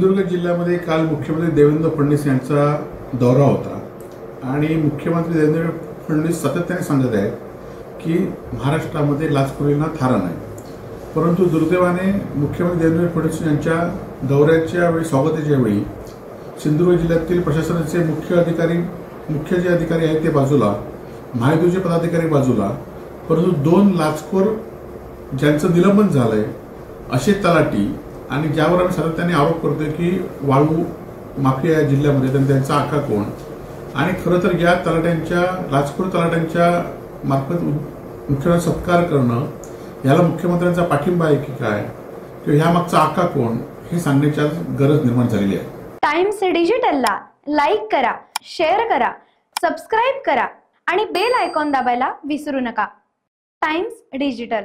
सिंधुदुर्ग जिल्ह्यामध्ये काल मुख्यमंत्री देवेंद्र फडणवीस यांचा दौरा होता आणि मुख्यमंत्री देवेंद्र फडणवीस सातत्याने सांगत आहेत की महाराष्ट्रामध्ये लाचखोरींना थारा नाही। परंतु दुर्दैवाने मुख्यमंत्री देवेंद्र फडणवीस यांच्या दौऱ्याच्या वेळी स्वागताच्या वेळी सिंधुदुर्ग जिल्ह्यातील प्रशासनाचे मुख्य जे अधिकारी आहेत ते बाजूला, महायुतीचे पदाधिकारी बाजूला, परंतु 2 लाचखोर ज्यांचं निलंबन झालंय असे तलाठी आणि ज्यावर आम्ही सातत्याने आरोप करतोय की वाळू माफिया या जिल्ह्यामध्ये त्यांचा आका कोण आणि खरं तर या तलाट्यांच्या लाचखोर तलाट्यांच्या मार्फत मुख्यमंत्री सत्कार करणं याला मुख्यमंत्र्यांचा पाठिंबा आहे की काय किंवा ह्या मागचा आका कोण हे सांगण्याची गरज निर्माण झालेली आहे। टाइम्स डिजिटलला लाईक करा, शेअर करा, सबस्क्राइब करा आणि बेल आयकॉन दाबायला विसरू नका। Times digital.